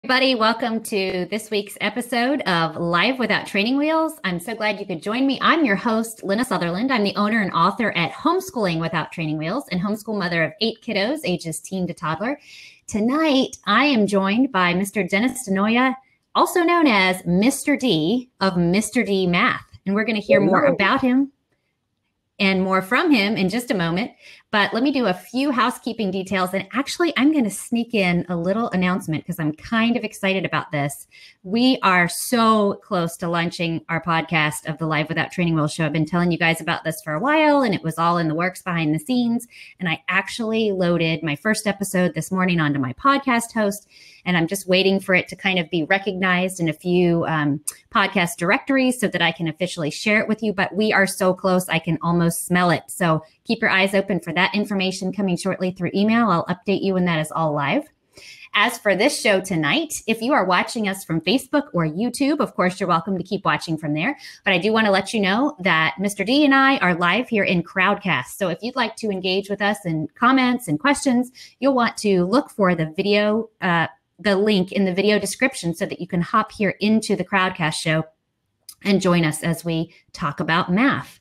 everybody. Welcome to this week's episode of Live Without Training Wheels. I'm so glad you could join me. I'm your host, Lynna Sutherland. I'm the owner and author at Homeschooling Without Training Wheels and homeschool mother of 8 kiddos, ages teen to toddler. Tonight, I am joined by Mr. Dennis DeNoia, also known as Mr. D of Mr. D Math. And we're going to hear more about him and more from him in just a moment. But let me do a few housekeeping details. And actually, I'm going to sneak in a little announcement because I'm kind of excited about this. We are so close to launching our podcast of the Live Without Training Wheels show. I've been telling you guys about this for a while, and it was all in the works behind the scenes. And I actually loaded my first episode this morning onto my podcast host. And I'm just waiting for it to kind of be recognized in a few podcast directories so that I can officially share it with you. But we are so close, I can almost smell it. So keep your eyes open for that information coming shortly through email. I'll update you when that is all live. As for this show tonight, if you are watching us from Facebook or YouTube, of course, you're welcome to keep watching from there. But I do want to let you know that Mr. D and I are live here in Crowdcast. So if you'd like to engage with us in comments and questions, you'll want to look for the video, the link in the video description so that you can hop here into the Crowdcast show and join us as we talk about math.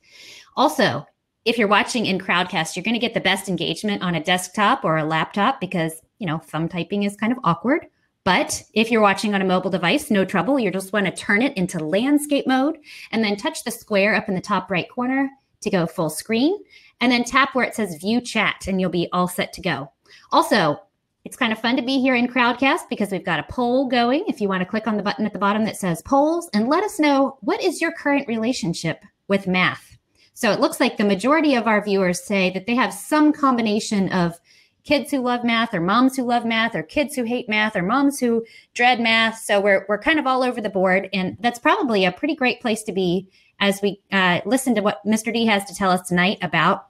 Also, if you're watching in Crowdcast, you're going to get the best engagement on a desktop or a laptop because, thumb typing is kind of awkward. But if you're watching on a mobile device, no trouble. You just want to turn it into landscape mode and then touch the square up in the top right corner to go full screen. And then tap where it says view chat and you'll be all set to go. Also, it's kind of fun to be here in Crowdcast because we've got a poll going. If you want to click on the button at the bottom that says polls and let us know, what is your current relationship with math? So it looks like the majority of our viewers say that they have some combination of kids who love math or moms who love math or kids who hate math or moms who dread math. So we're kind of all over the board. And that's probably a pretty great place to be as we listen to what Mr. D has to tell us tonight about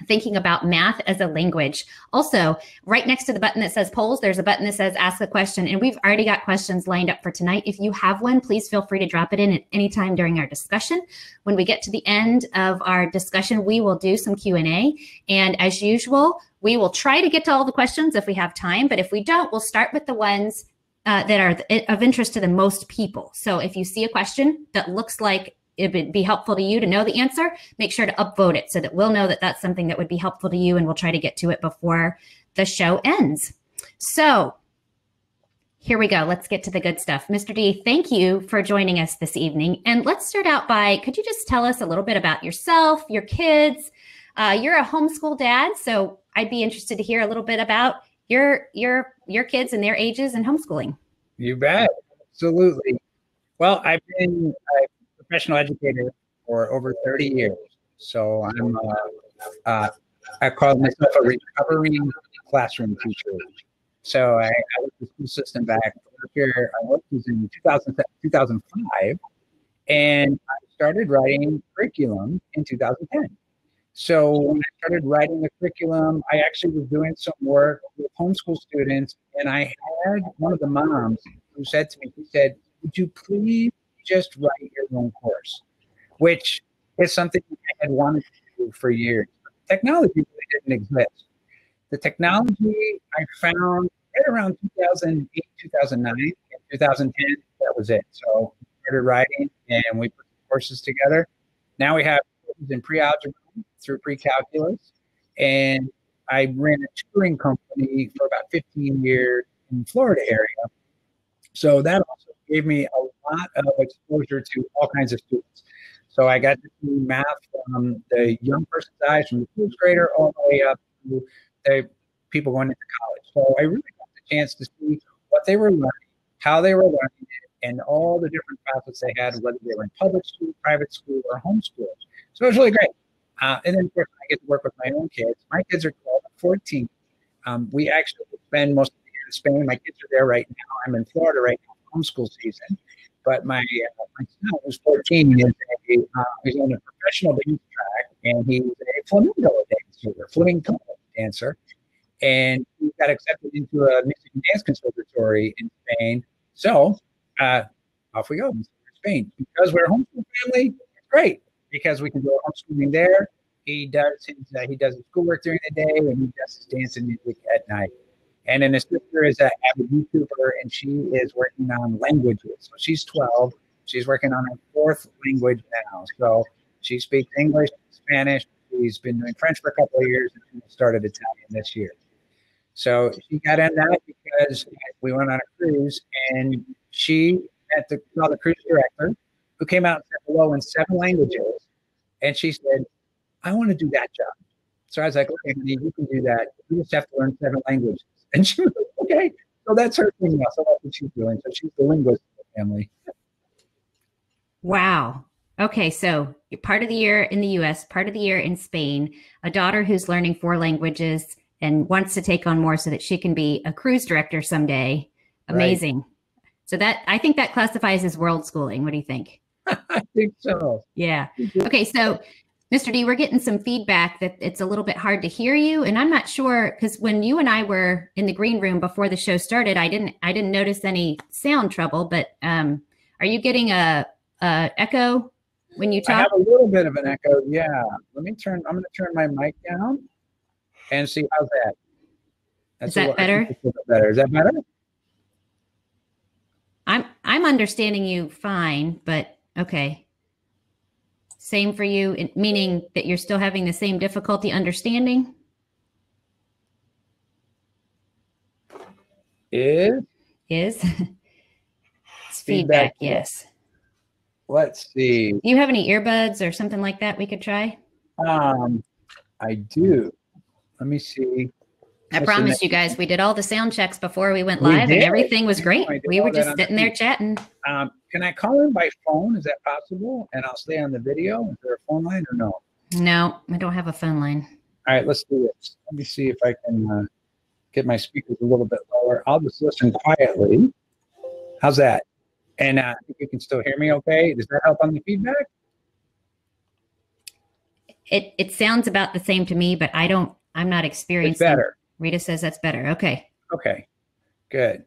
thinking about math as a language. Also, right next to the button that says polls, there's a button that says ask a question. And we've already got questions lined up for tonight. If you have one, please feel free to drop it in at any time during our discussion. When we get to the end of our discussion, we will do some Q&A. And as usual, we will try to get to all the questions if we have time. But if we don't, we'll start with the ones that are of interest to the most people. So if you see a question that looks like it would be helpful to you to know the answer, make sure to upvote it so that we'll know that that's something that would be helpful to you, and we'll try to get to it before the show ends. So here we go. Let's get to the good stuff. Mr. D, thank you for joining us this evening. And let's start out by, could you just tell us a little bit about yourself, your kids? You're a homeschool dad, so I'd be interested to hear a little bit about your kids and their ages and homeschooling. You bet. Absolutely. Well, I've been professional educator for over 30 years. So I call myself a recovering classroom teacher. So I worked the school system back here. I worked in 2005, and I started writing curriculum in 2010. So when I started writing the curriculum, I actually was doing some work with homeschool students, and I had one of the moms who said to me, she said, "Would you please just write your own course," which is something I had wanted to do for years. Technology really didn't exist. The technology I found right around 2008, 2009, and 2010, that was it. So we started writing and we put courses together. Now we have courses in pre-algebra through pre-calculus. And I ran a tutoring company for about 15 years in the Florida area. So that also gave me a lot of exposure to all kinds of students. So I got to do math from the young person's eyes, from the first grader all the way up to the people going into college. So I really got the chance to see what they were learning, how they were learning it, and all the different facets they had, whether they were in public school, private school, or homeschool. So it was really great. And then, of course, I get to work with my own kids. My kids are 12 and 14. We actually spend most of the year in Spain. My kids are there right now. I'm in Florida right now, homeschool season. But my son, who's 14, he's on a professional dance track, and he's a flamenco dancer. And he got accepted into a music and dance conservatory in Spain. So off we go to Spain. Because we're a homeschool family, it's great because we can go homeschooling there. He does his schoolwork during the day, and he does his dance and music at night. And then his sister is an avid YouTuber, and she is working on languages. So she's 12. She's working on her fourth language now. So she speaks English, Spanish. She's been doing French for a couple of years, and she started Italian this year. So she got in that because we went on a cruise, and she had to call the cruise director, who came out and said hello in 7 languages. And she said, I want to do that job. So I was like, okay, honey, you can do that. You just have to learn 7 languages. And she was like, okay. So that's her thing now. So that's what she's doing. So she's the linguist of the family. Wow. Okay, so you're part of the year in the US, part of the year in Spain, a daughter who's learning 4 languages and wants to take on more so that she can be a cruise director someday. Amazing. Right. So that, I think that classifies as world schooling. What do you think? I think so. Yeah. Okay, so Mr. D, we're getting some feedback that it's a little bit hard to hear you. And I'm not sure, because when you and I were in the green room before the show started, I didn't notice any sound trouble, but are you getting a echo when you talk? I have a little bit of an echo. Yeah. I'm going to turn my mic down and see how's that. Is that better? Better. Is that better? I'm understanding you fine, but okay. Same for you, meaning that you're still having the same difficulty understanding? Is? It's feedback, yes. Let's see. Do you have any earbuds or something like that we could try? I do. Let me see. I promise you guys, we did all the sound checks before we went live, and everything was great. We were just sitting there chatting. Can I call in by phone? Is that possible? And I'll stay on the video. Is there a phone line or no? No, I don't have a phone line. All right, let's do this. Let me see if I can get my speakers a little bit lower. I'll just listen quietly. How's that? And I think you can still hear me okay. Does that help on the feedback? It sounds about the same to me, but I'm not experiencing. It's better. Rita says that's better. Okay. Okay, good.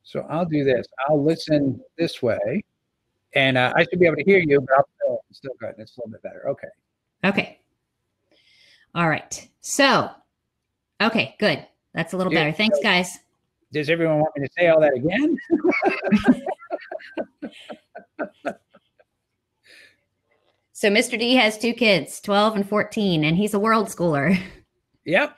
So I'll do this. I'll listen this way, and I should be able to hear you, but I'm still good. It's a little bit better. Okay. Okay. All right. So, okay, good. That's a little better. Thanks, guys. Does everyone want me to say all that again? So Mr. D has 2 kids, 12 and 14, and he's a world schooler. Yep.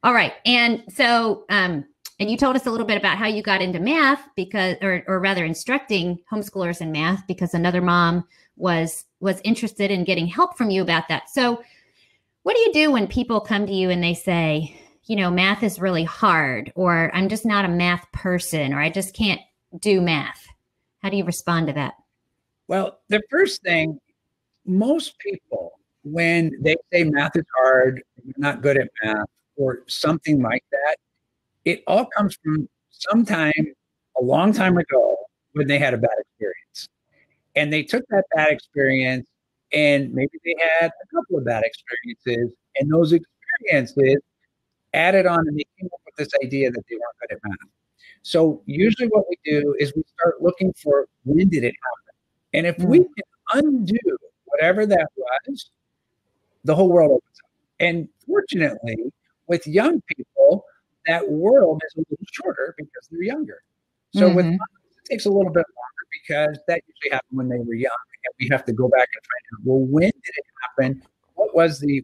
All right. And so, and you told us a little bit about how you got into math because, or rather instructing homeschoolers in math because another mom was interested in getting help from you about that. So what do you do when people come to you and they say, you know, math is really hard, or I'm just not a math person, or I just can't do math? How do you respond to that? Well, the first thing, most people, when they say math is hard, you're not good at math, or something like that, it all comes from sometime a long time ago when they had a bad experience. And they took that bad experience, and maybe they had a couple of bad experiences, and those experiences added on, and they came up with this idea that they weren't good at math. So usually what we do is we start looking for, when did it happen? And if we can undo whatever that was, the whole world opens up. And fortunately, with young people, that world is a little shorter because they're younger. So with moms, it takes a little bit longer because that usually happened when they were young, and we have to go back and find out, well, when did it happen? What was the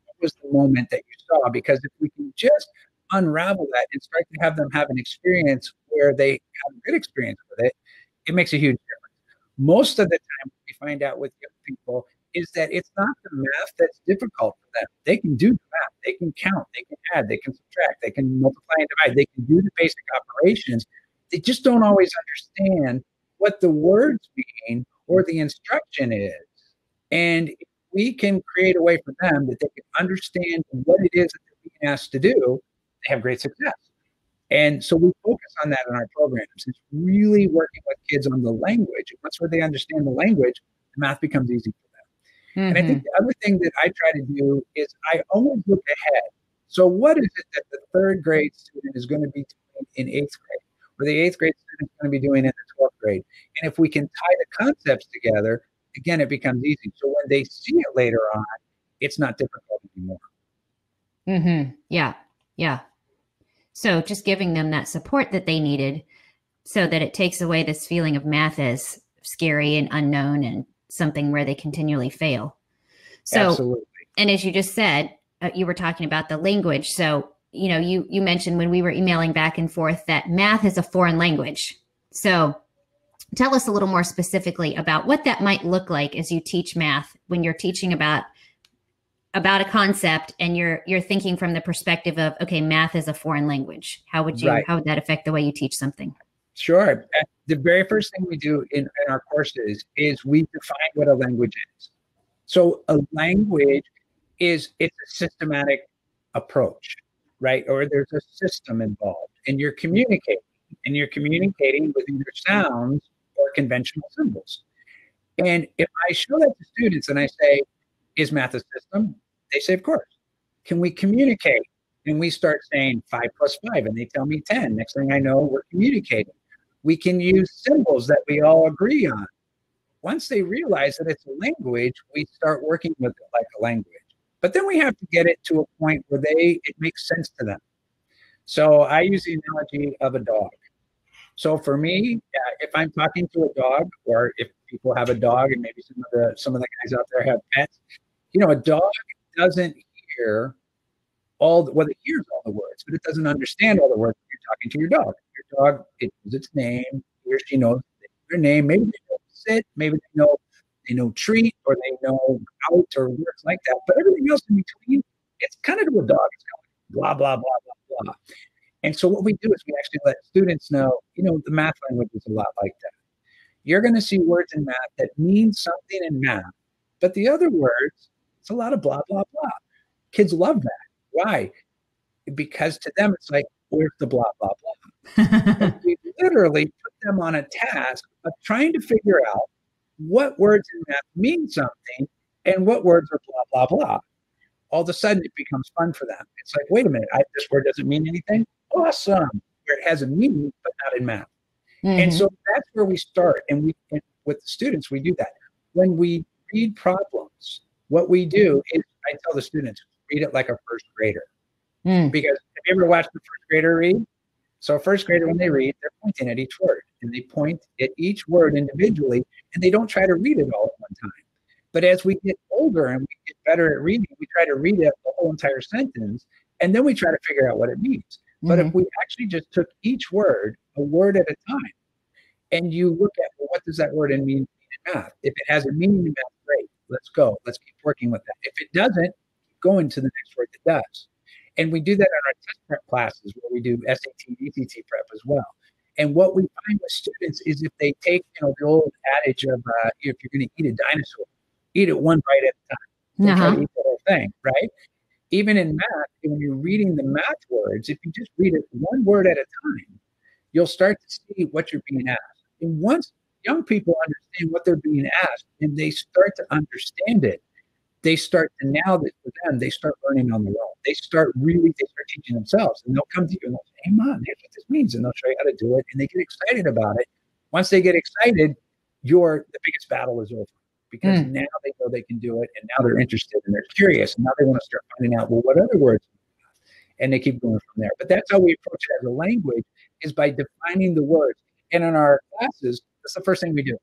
moment that you saw? Because if we can just unravel that and start to have them have an experience where they have a good experience with it, it makes a huge difference. Most of the time, what we find out with young people is that it's not the math that's difficult for them. They can do the math. They can count. They can add. They can subtract. They can multiply and divide. They can do the basic operations. They just don't always understand what the words mean or the instruction is. And if we can create a way for them that they can understand what it is that they're being asked to do, they have great success. And so we focus on that in our programs. It's really working with kids on the language. And once they understand the language, the math becomes easy for them. And I think the other thing that I try to do is I always look ahead. So what is it that the 3rd grade student is going to be doing in 8th grade, or the 8th grade student is going to be doing in the 12th grade? And if we can tie the concepts together, again, it becomes easy. So when they see it later on, it's not difficult anymore. Yeah. Yeah. So just giving them that support that they needed so that it takes away this feeling of math as scary and unknown and something where they continually fail. So, Absolutely. and as you just said, you were talking about the language. So, you mentioned when we were emailing back and forth that math is a foreign language. So tell us a little more specifically about what that might look like as you teach math when you're teaching about a concept and you're thinking from the perspective of, okay, math is a foreign language. How would that affect the way you teach something? Sure. The very first thing we do in our courses is we define what a language is. So a language it's a systematic approach, right? Or there's a system involved, and you're communicating with either sounds or conventional symbols. And if I show that to students and I say, is math a system? They say, of course. Can we communicate? And we start saying 5 plus 5, and they tell me 10. Next thing I know, we're communicating. We can use symbols that we all agree on. Once they realize that it's a language, we start working with it like a language. But then we have to get it to a point where it makes sense to them. So I use the analogy of a dog. So for me, if I'm talking to a dog, or if people have a dog, and maybe some of the guys out there have pets, a dog doesn't hear it hears all the words, but it doesn't understand all the words when you're talking to your dog. Your dog, it knows its name, he or she knows their name, maybe they know sit, maybe they know treat, or they know out, or words like that. But everything else in between, it's kind of to a dog. It's kind of blah, blah, blah, blah, blah. And so what we do is we actually let students know, the math language is a lot like that. You're going to see words in math that mean something in math, but the other words, it's a lot of blah, blah, blah. Kids love that. Why? Because to them, it's like, where's the blah, blah, blah? We literally put them on a task of trying to figure out what words in math mean something and what words are blah, blah, blah. All of a sudden, it becomes fun for them. It's like, wait a minute, this word doesn't mean anything? Awesome. Where it has a meaning, but not in math. Mm-hmm. And so that's where we start. And with the students, we do that. When we read problems, what we do is I tell the students, read it like a first grader. Because have you ever watched the first grader read? So a first grader, when they read, they're pointing at each word, and they point at each word individually, and they don't try to read it all at one time. But as we get older and we get better at reading, we try to read it the whole entire sentence, and then we try to figure out what it means. Mm-hmm. But if we actually just took each word, a word at a time, and you look at, well, what does that word mean in math? If it has a meaning in math, great, let's go. Let's keep working with that. If it doesn't, go into the next word that does. And we do that in our test prep classes where we do SAT and ECT prep as well. And what we find with students is if they take, the old adage of if you're going to eat a dinosaur, eat it one bite at a time. Don't try to eat the whole thing, right? Even in math, when you're reading the math words, if you just read it one word at a time, you'll start to see what you're being asked. And once young people understand what they're being asked and they start to understand it, they start to, now that for them, they start learning on their own. They start teaching themselves, and they'll come to you and they'll say, hey, Mom, here's what this means. And they'll show you how to do it. And they get excited about it. Once they get excited, the biggest battle is over, because now they know they can do it. And now they're interested and they're curious. And now they want to start finding out, well, what other words? And they keep going from there. But that's how we approach it as a language, is by defining the words. And in our classes, that's the first thing we do.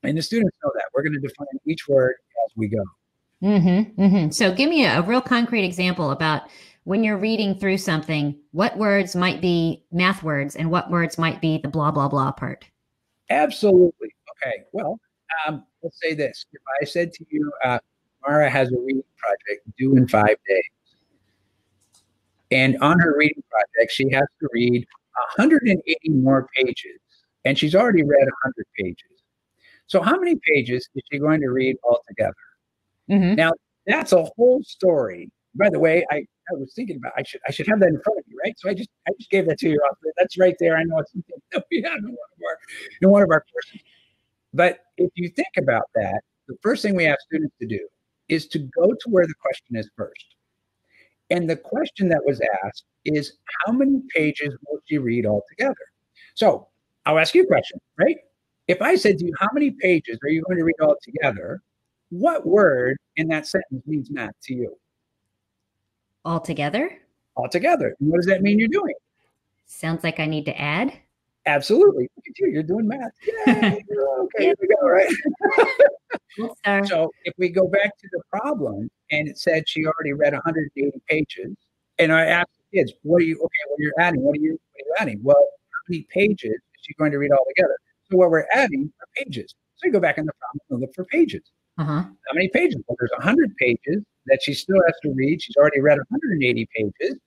And the students know that. We're going to define each word as we go. Mm-hmm, mm-hmm. So give me a real concrete example about when you're reading through something, what words might be math words and what words might be the blah, blah, blah part. Absolutely. Okay. Well, let's say this. If I said to you, Mara has a reading project due in 5 days. And on her reading project, she has to read 180 more pages. And she's already read 100 pages. So how many pages is she going to read altogether? Mm-hmm. Now, that's a whole story. By the way, I was thinking about, I should have that in front of me, right? So I just gave that to you. That's right there. I know it's something that we have in one of our courses. But if you think about that, the first thing we ask students to do is to go to where the question is first. And the question that was asked is, how many pages will she read altogether? So I'll ask you a question, right? If I said to you, how many pages are you going to read altogether? What word in that sentence means math to you? Altogether? Altogether. And what does that mean you're doing? Sounds like I need to add. Absolutely. Look at you. You're doing math. Yay. Okay, Yeah. here we go, right? Sir. So if we go back to the problem and it said she already read 180 pages, and I asked the kids, what are you adding? What are you adding? Well, how many pages is she going to read all together? So what we're adding are pages. So you go back in the problem and look for pages. Uh-huh. How many pages? Well, there's 100 pages that she still has to read. She's already read 180 pages.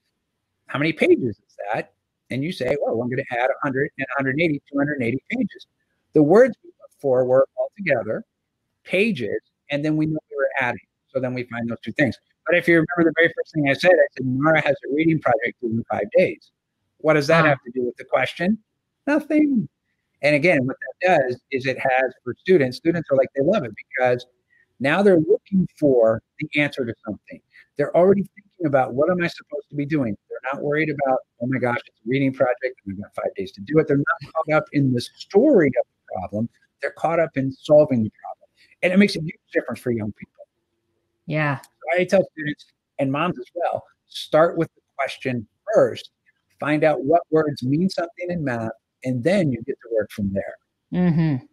How many pages is that? And you say, well, I'm going to add 100 and 180, 280 pages. The words we look for were all together, pages, and then we know we were adding. So then we find those two things. But if you remember the very first thing I said Nora has a reading project due in 5 days. What does that have to do with the question? Nothing. And again, what that does is it has for students are like, they love it because now they're looking for the answer to something. They're already thinking about what am I supposed to be doing? They're not worried about, oh my gosh, it's a reading project and I've got 5 days to do it. They're not caught up in the story of the problem. They're caught up in solving the problem. And it makes a huge difference for young people. Yeah. So I tell students and moms as well, start with the question first, find out what words mean something in math, and then you get to work from there. Mm-hmm.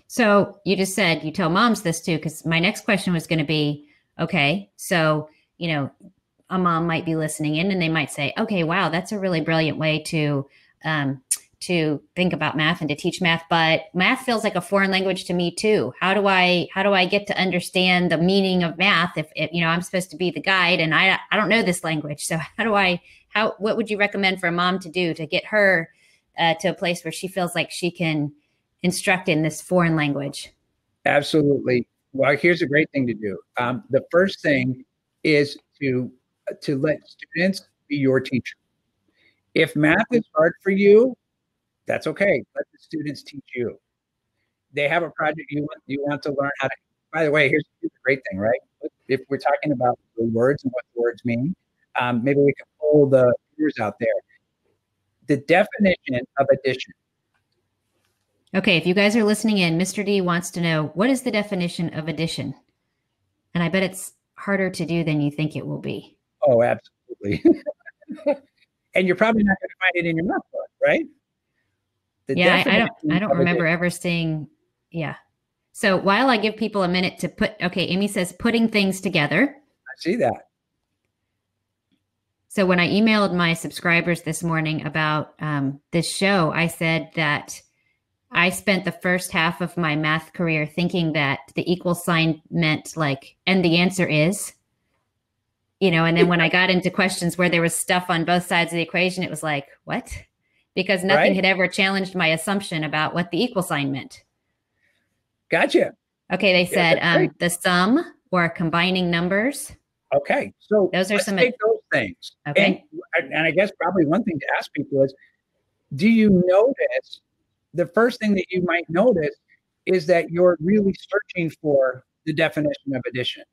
So you just said you tell moms this too, because my next question was going to be, okay, so, a mom might be listening in and they might say, okay, wow, that's a really brilliant way to think about math and to teach math, but math feels like a foreign language to me too. How do I get to understand the meaning of math if I'm supposed to be the guide and I don't know this language. So what would you recommend for a mom to do to get her to a place where she feels like she can instruct in this foreign language? Absolutely. Well, here's a great thing to do. The first thing is to let students be your teacher. If math is hard for you, that's okay. Let the students teach you. They have a project you want to learn how to. By the way, here's a great thing, right? If we're talking about the words and what the words mean, maybe we can pull the figures out there. The definition of addition. Okay, if you guys are listening in, Mr. D wants to know, what is the definition of addition? And I bet it's harder to do than you think it will be. Oh, absolutely. And you're probably not going to find it in your math book, right? I don't remember ever seeing. Yeah. So while I give people a minute to Amy says putting things together. I see that. So when I emailed my subscribers this morning about this show, I said that I spent the first half of my math career thinking that the equal sign meant like, and the answer is, and then when I got into questions where there was stuff on both sides of the equation, it was like, what? Because nothing had ever challenged my assumption about what the equal sign meant. Gotcha. Okay, they said the sum or combining numbers. Okay, so those are some take those things. Okay. And I guess probably one thing to ask people is, do you notice, the first thing that you might notice is that you're really searching for the definition of addition.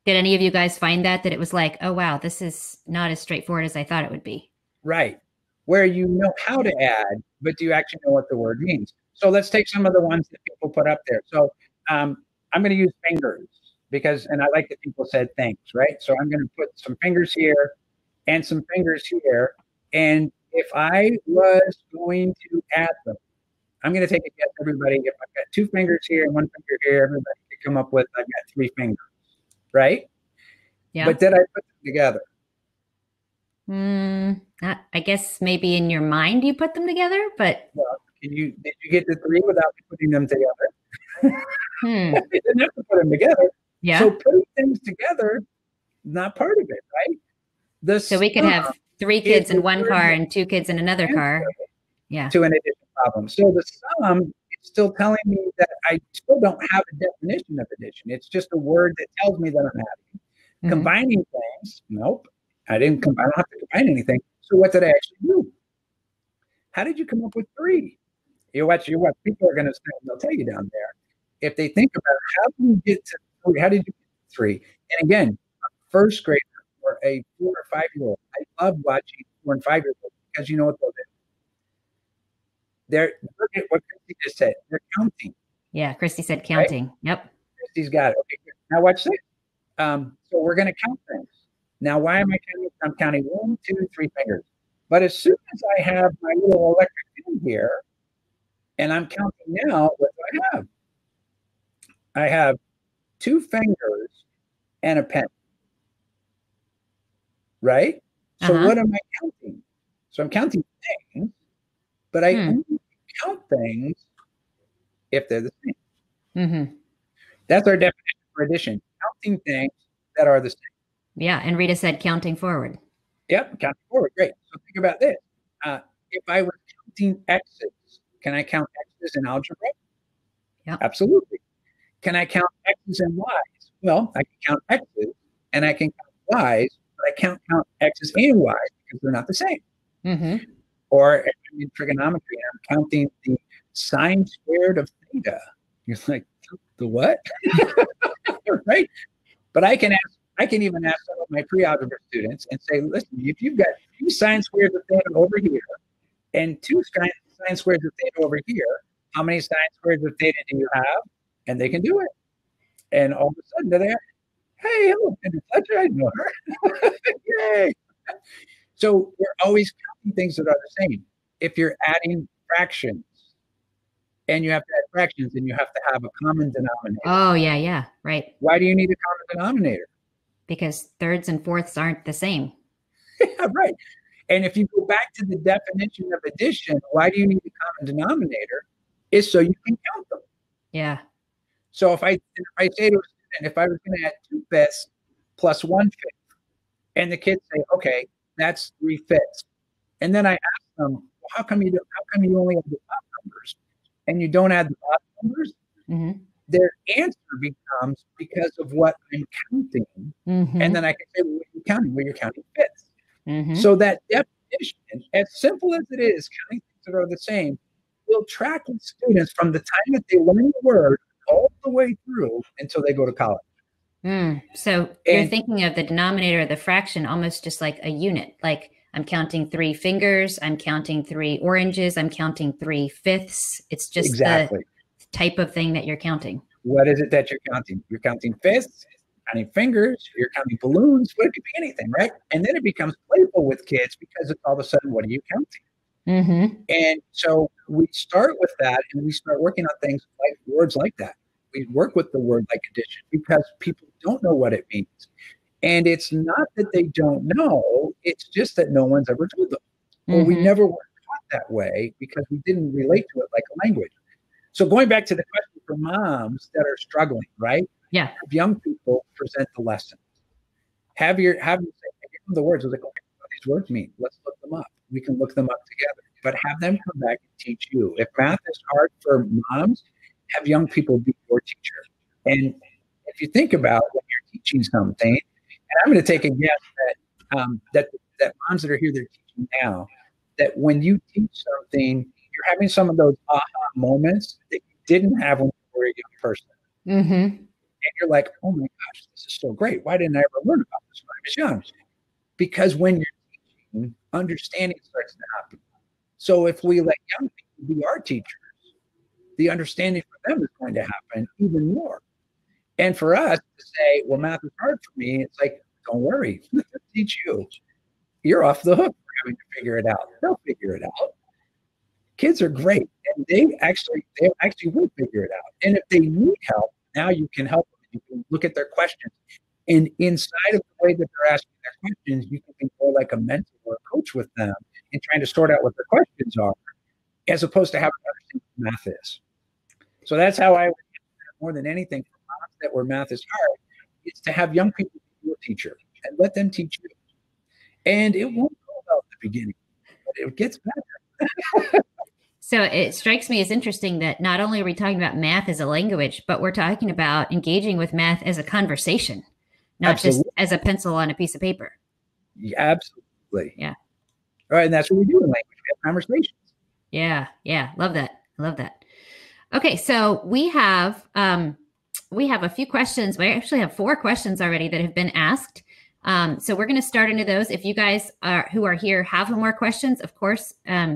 Did any of you guys find that it was like, oh, wow, this is not as straightforward as I thought it would be? Right. Where you know how to add, but do you actually know what the word means? So let's take some of the ones that people put up there. So I'm going to use fingers and I like that people said thanks, right? So I'm going to put some fingers here and some fingers here. And if I was going to add them, I'm going to take a guess, everybody. If I've got 2 fingers here and 1 finger here, everybody could come up with, I've got 3 fingers, right? Yeah. But did I put them together? I guess maybe in your mind you put them together, but did you get to 3 without putting them together? You didn't have to put them together. Yeah. So putting things together, not part of it, right? So we could have 3 kids in one car and 2 kids in another car. Yeah. To an addition problem. So the sum is still telling me that I still don't have a definition of addition. It's just a word that tells me that I'm adding. Mm-hmm. Combining things, nope. I don't have to combine anything. So what did I actually do? How did you come up with 3? You watch, people are going to say, they'll tell you down there. If they think about how do you get to 3? How did you get to 3? And again, a first grader or a 4 or 5-year-old, I love watching 4 and 5-year-olds because you know what they'll do. Look at what Christy just said. They're counting. Yeah, Christy said counting. Right? Yep. Christy's got it. Okay, good. Now watch this. So we're going to count things. Now, why am I counting? I'm counting 1, 2, 3 fingers. But as soon as I have my little electric pen here, and I'm counting now, what do I have? I have 2 fingers and a pen, right? So what am I counting? So I'm counting things, but I only count things if they're the same. That's our definition for addition, counting things that are the same. Yeah, and Rita said counting forward. Yep, counting forward, great. So think about this. If I was counting x's, can I count x's in algebra? Yep. Absolutely. Can I count x's and y's? Well, I can count x's and I can count y's, but I can't count x's and y's because they're not the same. Or in trigonometry, I'm counting the sine squared of theta. You're like, the what? Right? But I can even ask some of my pre-algebra students and say, listen, if you've got 2 sine squares of theta over here and 2 sine squares of theta over here, how many sine squares of theta do you have? And they can do it. And all of a sudden they're there. Hey, hello, I know her. Yay. So we're always counting things that are the same. If you're adding fractions and you have to add fractions, then you have to have a common denominator. Oh, yeah, right. Why do you need a common denominator? Because thirds and fourths aren't the same. Yeah, right. And if you go back to the definition of addition, why do you need a common denominator? Is so you can count them. Yeah. So if I say to a student, if I was going to add 2/5 plus 1/5, and the kids say, okay, that's 3/5. And then I ask them, well, how come you only have the top numbers and you don't add the bottom numbers? Their answer becomes because of what I'm counting. And then I can say, well, what are you counting? Well, you're counting fifths. So that definition, as simple as it is, counting things that are the same, will track with students from the time that they learn the word all the way through until they go to college. So you're thinking of the denominator of the fraction almost just like a unit. Like I'm counting 3 fingers, I'm counting 3 oranges, I'm counting 3/5. It's just the type of thing that you're counting. What is it that you're counting? You're counting fifths, counting fingers, you're counting balloons, but it could be anything, right? And then it becomes playful with kids because it's all of a sudden, what are you counting? And so we start with that and we start working on things like words like that. We work with the word like addition because people don't know what it means. And it's not that they don't know, it's just that no one's ever told them. Or we never were taught that way because we didn't relate to it like a language. So going back to the question for moms that are struggling, right? Yeah. Have young people present the lesson. Have you say, the words, I was like, okay, what do these words mean? Let's look them up. We can look them up together. But have them come back and teach you. If math is hard for moms, have young people be your teacher. And if you think about when you're teaching something, and I'm going to take a guess that moms that are here, they're teaching now, that when you teach something, you're having some of those aha moments that you didn't have when you were a young person. And you're like, oh my gosh, this is so great. Why didn't I ever learn about this when I was young? Because when you're teaching, understanding starts to happen. So if we let young people be our teachers, the understanding for them is going to happen even more. And for us to say, well, math is hard for me, it's like, don't worry, let's teach you. You're off the hook for having to figure it out. They'll figure it out. Kids are great, and they actually will figure it out. And if they need help, now you can help them. You can look at their questions. And inside of the way that they're asking their questions, you can be more like a mentor or a coach with them and trying to sort out what their questions are, as opposed to having to understand what math is. So that's how I would, more than anything, for moms that where math is hard, is to have young people be your teacher and let them teach you. And it won't go well at the beginning, but it gets better. So it strikes me as interesting that not only are we talking about math as a language, but we're talking about engaging with math as a conversation, not just as a pencil on a piece of paper. Yeah, absolutely. Yeah. All right. And that's what we do in language. We have conversations. Yeah. Yeah. Love that. Love that. Okay. So we have a few questions. We actually have 4 questions already that have been asked. So we're going to start into those. If you guys who are here have more questions, of course,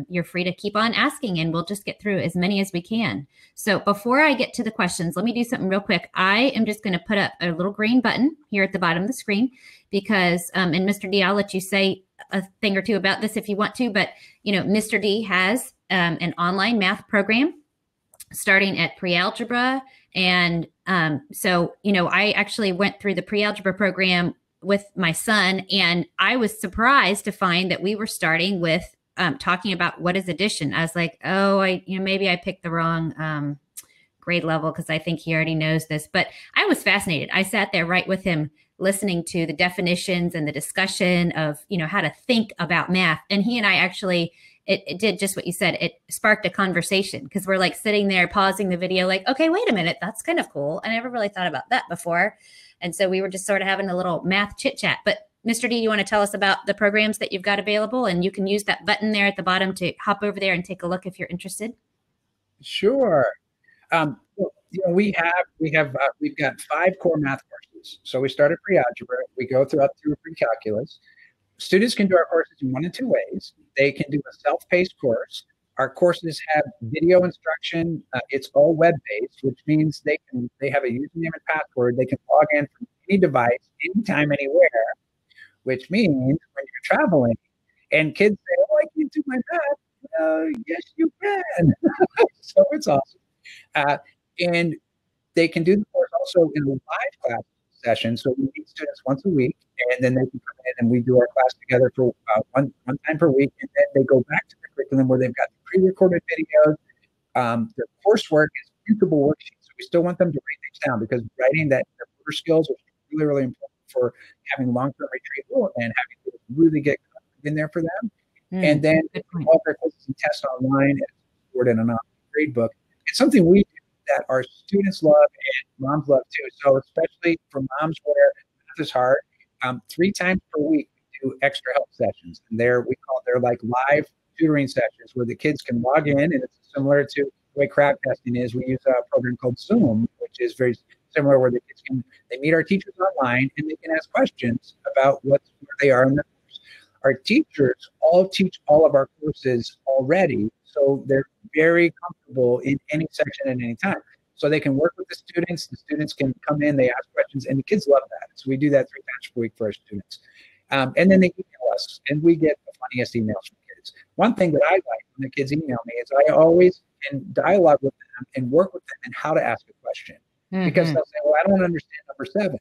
you're free to keep on asking and we'll just get through as many as we can. So before I get to the questions, let me do something real quick. I am just going to put up a little green button here at the bottom of the screen because, and Mr. D, I'll let you say a thing or two about this if you want to, but Mr. D has an online math program starting at pre-algebra. And so, I actually went through the pre-algebra program with my son, and I was surprised to find that we were starting with talking about what is addition. I was like, oh, maybe I picked the wrong grade level because I think he already knows this. But I was fascinated. I sat there right with him, listening to the definitions and the discussion of, how to think about math. And he and I actually, it did just what you said. It sparked a conversation because we're like sitting there pausing the video like, okay, wait a minute. That's kind of cool. I never really thought about that before. And so we were just sort of having a little math chit chat. But Mr. D, you want to tell us about the programs that you've got available? And you can use that button there at the bottom to hop over there and take a look if you're interested. Sure. We've got 5 core math courses. So we start at pre-algebra. We go through pre-calculus. Students can do our courses in 1 of 2 ways. They can do a self-paced course. Our courses have video instruction. It's all web-based, which means they have a username and password. They can log in from any device, anytime, anywhere, which means when you're traveling and kids say, oh, I can't do my math. Yes, you can. So it's awesome. And they can do the course also in a live class session. So we meet students once a week, and then they can come in and we do our class together for one time per week. And then they go back to the curriculum where they've got the pre-recorded videos. Their coursework is printable worksheets. So we still want them to write things down because writing their motor skills is really, really important for having long-term retrieval and having to really get in there for them. And then all their quizzes and tests online and stored in an online grade book. It's something we do that our students love and moms love too. So especially for moms where math is hard, 3 times per week we do extra help sessions. And they're like live tutoring sessions where the kids can log in, and it's similar to the way crowd testing is. We use a program called Zoom, which is very similar, where the kids they meet our teachers online and they can ask questions about where they are in the course. Our teachers all teach all of our courses already, so they're very comfortable in any section at any time. So they can work with the students. The students can come in, they ask questions, and the kids love that. So we do that 3 times per week for our students. And then they email us, and we get the funniest emails from kids. One thing that I like when the kids email me is I always can dialogue with them and work with them in how to ask a question. Because they'll say, well, I don't understand number 7.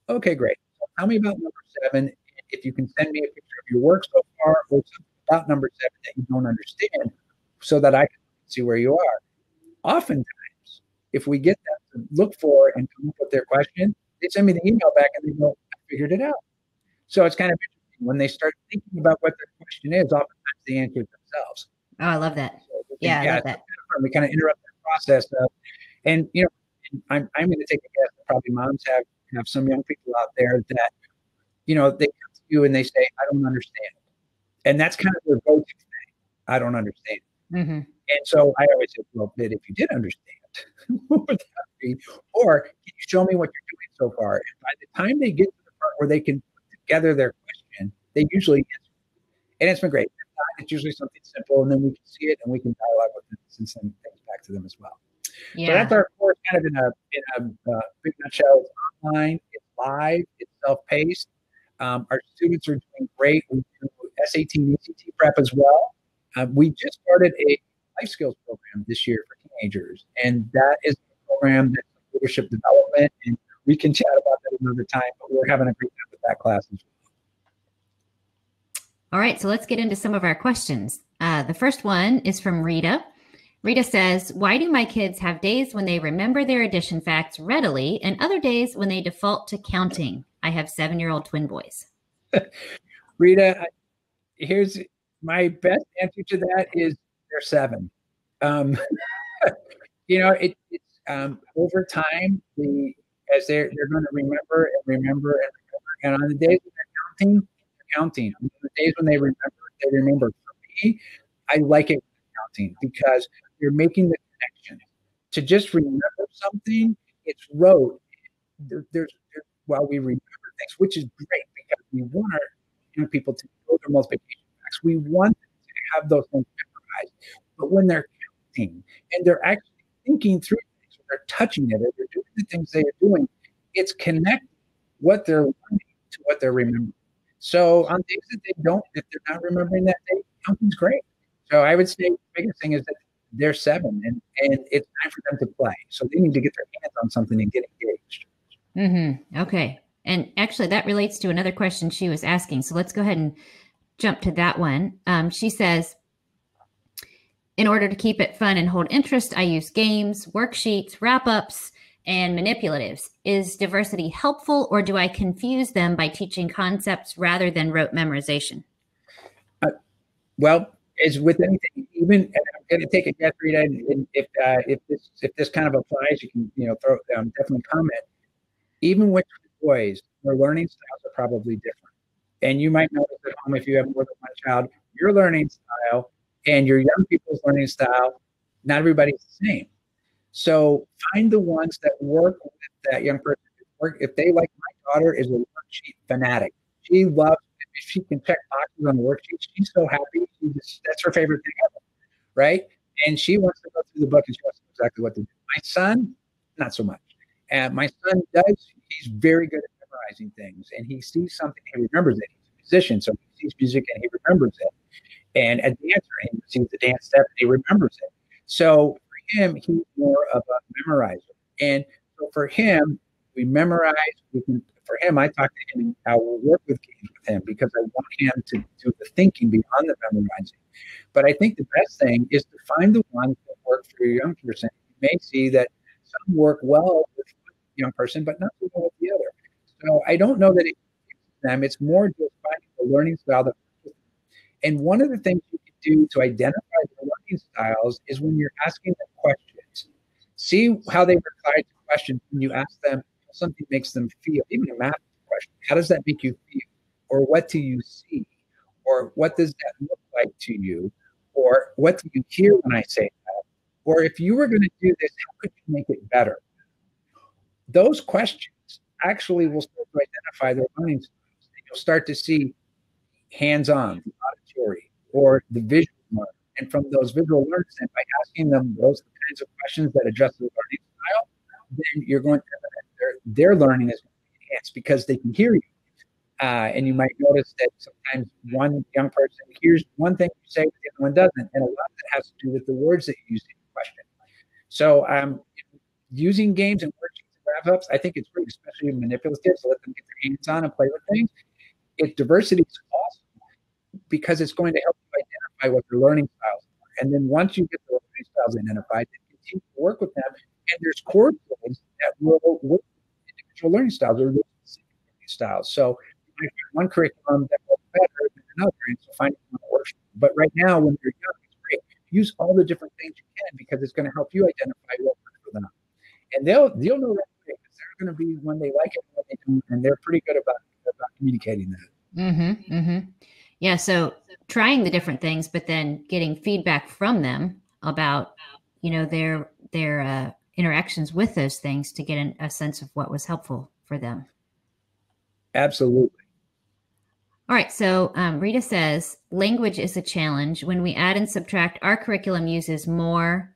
Okay, great. So tell me about number 7. If you can send me a picture of your work so far or something about number 7 that you don't understand so that I can see where you are. Oftentimes, if we get them to look for and come up with their question, they send me the email back and they go, I figured it out. So it's kind of interesting. When they start thinking about what their question is, oftentimes they answer it themselves. Oh, I love that. So I love that. We kind of interrupt the process of, and I'm going to take a guess that probably moms have some young people out there that, they come to you and they say, I don't understand. And that's kind of their go-to thing. I don't understand. And so I always say, well, but if you did understand, what would that be? Or can you show me what you're doing so far? And by the time they get to the part where they can put together their question, they usually answer. And it's been great. It's usually something simple, and then we can see it and we can dialogue with them and send things back to them as well. Yeah. So that's our course kind of in a big nutshell. It's online, it's live, it's self-paced. Our students are doing great. We do SAT and ACT prep as well. We just started a life skills program this year for teenagers, and that is a program that's leadership development, and we can chat about that another time, but we're having a great time with that class as well. All right, so let's get into some of our questions. The first one is from Rita. Rita says, why do my kids have days when they remember their addition facts readily and other days when they default to counting? I have 7-year-old twin boys. Rita, here's my best answer to that is they're 7. It's over time, as they're going to remember and remember and remember. And on the days when they're counting. On the days when they remember. For me, I like it counting because you're making the connection. To just remember something, it's rote. While we remember things, which is great because we want our young people to know their multiplication facts. We want them to have those things memorized. But when they're counting and they're actually thinking through things, or they're touching it, or they're doing the things they are doing, it's connecting what they're learning to what they're remembering. So on days that they don't, if they're not remembering that day, counting's great. So I would say the biggest thing is that they're 7 and it's time for them to play. So they need to get their hands on something and get engaged. Okay. And actually, that relates to another question she was asking. So let's go ahead and jump to that one. She says, in order to keep it fun and hold interest, I use games, worksheets, wrap-ups, and manipulatives. Is diversity helpful, or do I confuse them by teaching concepts rather than rote memorization? Well, as with anything, even and I'm going to take a guess, Rita, and if this kind of applies, you can throw definitely comment. Even with boys, their learning styles are probably different, and you might notice at home if you have more than one child, your learning style and your young people's learning style, not everybody's the same. So find the ones that work with that young person. If they like, my daughter is a worksheet fanatic. She loves if she can check boxes on the worksheet. She's so happy. That's her favorite thing ever, right? And she wants to go through the book and she wants to know exactly what to do. My son, not so much. And my son does. He's very good at memorizing things, and he sees something, he remembers it. He's a musician, so he sees music and he remembers it. And a dancer, and he sees the dance step and he remembers it. So for him, he's more of a memorizer. And so for him, we memorize. For him, I talk to him. I will work with games with him because I want him to do the thinking beyond the memorizing. But I think the best thing is to find the ones that work for your young person. You may see that some work well with one young person, but not so well with the other. So I don't know that it confuses them. It's more just finding the learning style that works with them. And one of the things you can do to identify the learning styles is when you're asking them questions. See how they reply to questions when you ask them how something makes them feel. Even a math question, how does that make you feel? Or what do you see? Or what does that look like to you? Or what do you hear when I say that? Or if you were going to do this, how could you make it better? Those questions actually will start to identify their learning styles. And you'll start to see hands-on, the auditory, or the visual learning. And from those visual learners, and by asking them those kinds of questions that address their learning style, then you're going to their learning is going to be enhanced because they can hear you. And you might notice that sometimes one young person hears one thing you say, but the other one doesn't. And a lot of that has to do with the words that you use in your question. So using games and worksheets and wrap-ups, I think it's great, especially manipulative, so let them get their hands on and play with things. If diversity is awesome because it's going to help you identify what their learning styles are. And then once you get the learning styles identified, then continue to work with them. And there's core tools that will work with individual learning styles or specific learning styles. So you might find one curriculum that works better than another, and so finding one that works. But right now, when you're young, it's great. Use all the different things you can because it's going to help you identify what works for them. And you'll know that because they're going to be when they like it and when they don't, and they're pretty good about communicating that. Yeah, so trying the different things, but then getting feedback from them about, their interactions with those things to get a sense of what was helpful for them. Absolutely. All right. So Rita says, language is a challenge. When we add and subtract, our curriculum uses more,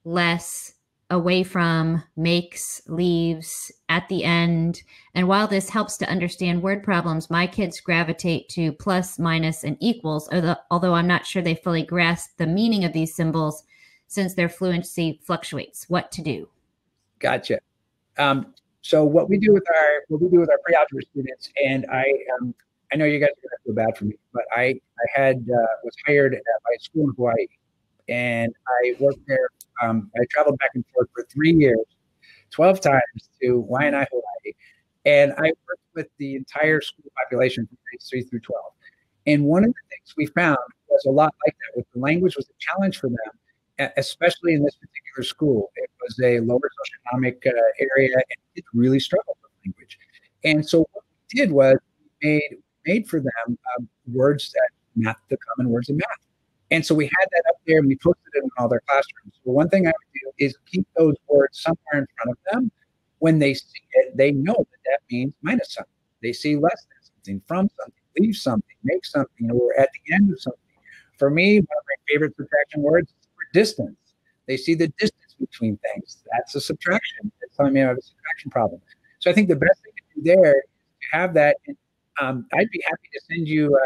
less, away from, makes, leaves, at the end. And while this helps to understand word problems, my kids gravitate to plus, minus, and equals, although I'm not sure they fully grasp the meaning of these symbols since their fluency fluctuates. What to do? Gotcha. So what we do with our pre-algebra students, and I know you guys are going to feel bad for me, but I was hired at my school in Hawaii, and I worked there. I traveled back and forth for 3 years, 12 times to Waianae, Hawaii, and I worked with the entire school population from grades 3 through 12. And one of the things we found was a lot like that. With the language was a challenge for them, especially in this particular school. It was a lower socioeconomic area, and kids really struggled with language. And so what we did was we made for them words that not the common words in math. And so we had that up there and we posted it in all their classrooms. So one thing I would do is keep those words somewhere in front of them. When they see it, they know that means minus something. They see less than something, from something, leave something, make something, or at the end of something. For me, one of my favorite subtraction words is for distance. They see the distance between things. That's a subtraction. That's telling me I have a subtraction problem. So I think the best thing to do there is to have that. And I'd be happy to send you,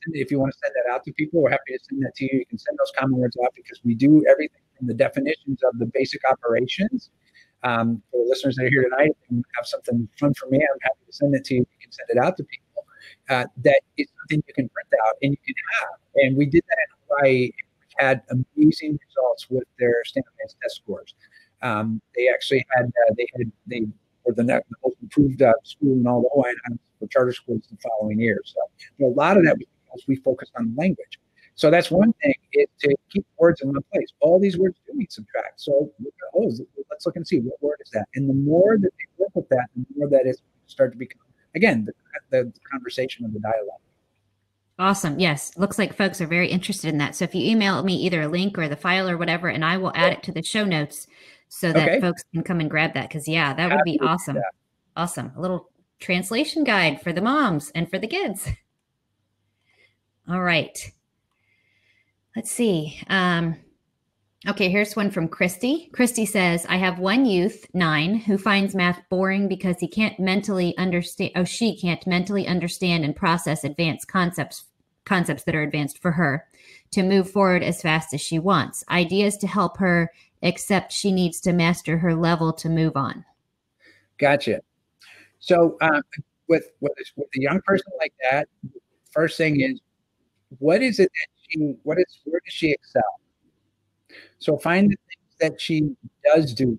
if you want to send that out to people, we're happy to send that to you. You can send those common words out because we do everything from the definitions of the basic operations. For the listeners that are here tonight, if you have something fun for me, I'm happy to send it to you. You can send it out to people. That is something you can print out and you can have. And we did that in Hawaii. We had amazing results with their standardized test scores. They actually had, they were the most improved school in all the Hawaiian Islands for charter schools the following year. So a lot of that was because we focused on language. So that's one thing, is to keep words in one place. All these words do need subtract. So let's look and see, what word is that? And the more that they work with that, the more that it's start to become, again, the conversation of the dialogue. Awesome. Yes. Looks like folks are very interested in that. So if you email me either a link or the file or whatever, and I will add it to the show notes so that folks can come and grab that. Because yeah, that would be awesome. Awesome. A little translation guide for the moms and for the kids. All right. Let's see. Okay, here's one from Christy. Christy says, I have one youth, 9, who finds math boring because he can't mentally understand. Oh, she can't mentally understand and process advanced concepts that are advanced for her to move forward as fast as she wants. Ideas to help her, except she needs to master her level to move on. Gotcha. So with a young person like that, first thing is, where does she excel? So find the things that she does do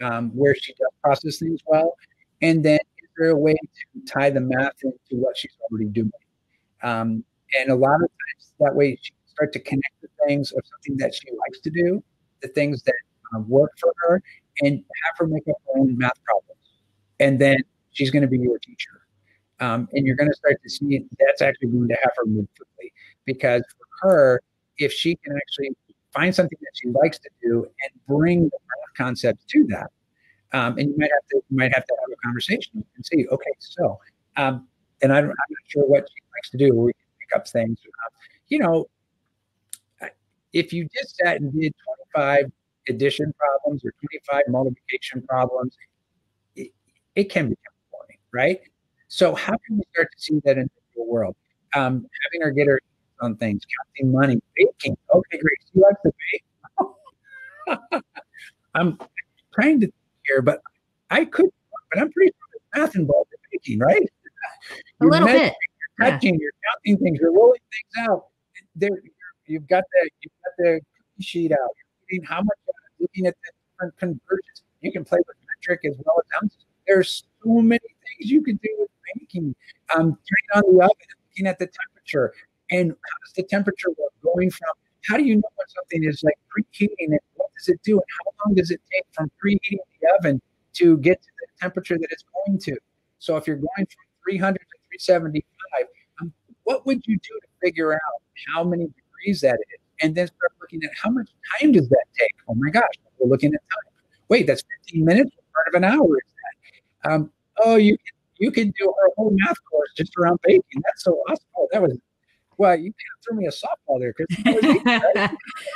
well, where she does process things well, and then is there a way to tie the math into what she's already doing? And a lot of times that way she can start to connect the things of something that she likes to do, the things that work for her, and have her make up her own math problems. And then she's going to be your teacher. And you're going to start to see that's actually going to have her move quickly, because for her, if she can actually find something that she likes to do and bring the math concepts to that, and you might have to have a conversation and see, okay, so, and I'm not sure what she likes to do, where we can pick up things. If you just sat and did 25 addition problems or 25 multiplication problems, it can become boring, right? So how can we start to see that in the real world? Having her get her on things, counting money, baking. Okay, great. She likes to bake. I'm trying to think here, but I could, but I'm pretty sure there's math involved in baking, right? A little bit. You're touching, you're counting things, you're rolling things out. You've got the cookie sheet out. You're reading how much, looking at the different conversions. You can play with metric as well as ounces. There's so many things you can do with baking. Turning on the oven and looking at the temperature. And how does the temperature work? Going from, how do you know when something is like preheating and what does it do? And how long does it take from preheating the oven to get to the temperature that it's going to? So if you're going from 300 to 375, what would you do to figure out how many degrees that is? And then start looking at how much time does that take? Oh my gosh, we're looking at time. Wait, that's 15 minutes? Part of an hour is that? You can do a whole math course just around baking. That's so awesome. Oh, that was, well, you kind of threw me a softball there, Chris. Right?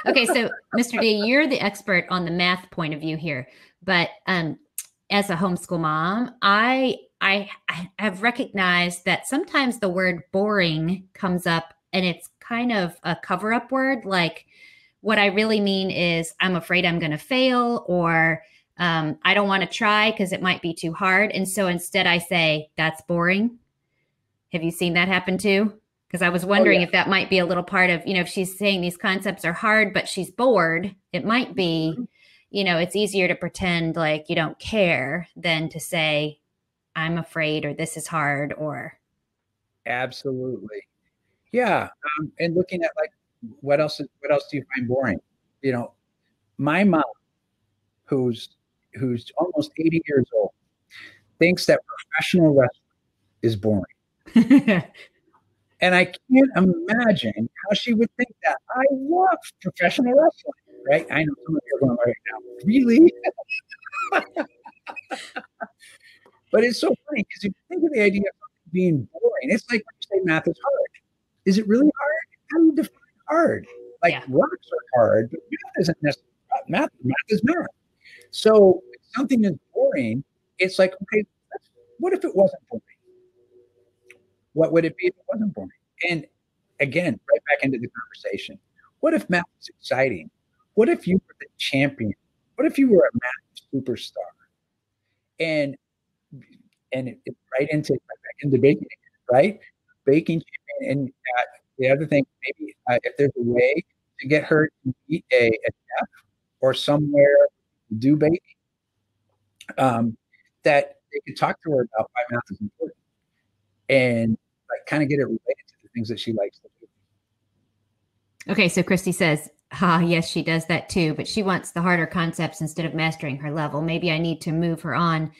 Okay, so Mr. D, you're the expert on the math point of view here, but as a homeschool mom, I have recognized that sometimes the word boring comes up and it's kind of a cover-up word. Like what I really mean is I'm afraid I'm going to fail, or I don't want to try because it might be too hard. And so instead I say, that's boring. Have you seen that happen too? Because I was wondering if that might be a little part of, if she's saying these concepts are hard, but she's bored, it might be, it's easier to pretend like you don't care than to say, I'm afraid, or this is hard, or. Absolutely. Yeah. And looking at like, what else do you find boring? My mom, who's almost 80 years old, thinks that professional wrestling is boring. And I can't imagine how she would think that. I love professional wrestling, right? I know some of you are going right now, really? But it's so funny because if you think of the idea of being boring, it's like when you say math is hard. Is it really hard? How do you define hard? Like rocks are hard, but math isn't necessarily math. Math is math. So if something is boring, it's like, okay, what if it wasn't boring? What would it be if it wasn't boring? And again, right back into the conversation. What if math was exciting? What if you were the champion? What if you were a math superstar? And it's right back into baking, right? Baking champion. And the other thing, maybe if there's a way to get her to meet a chef or somewhere to do baking, that they could talk to her about why math is important and like kind of get it related to the things that she likes to do. Okay, so Christy says, yes, she does that too, but she wants the harder concepts instead of mastering her level. Maybe I need to move her on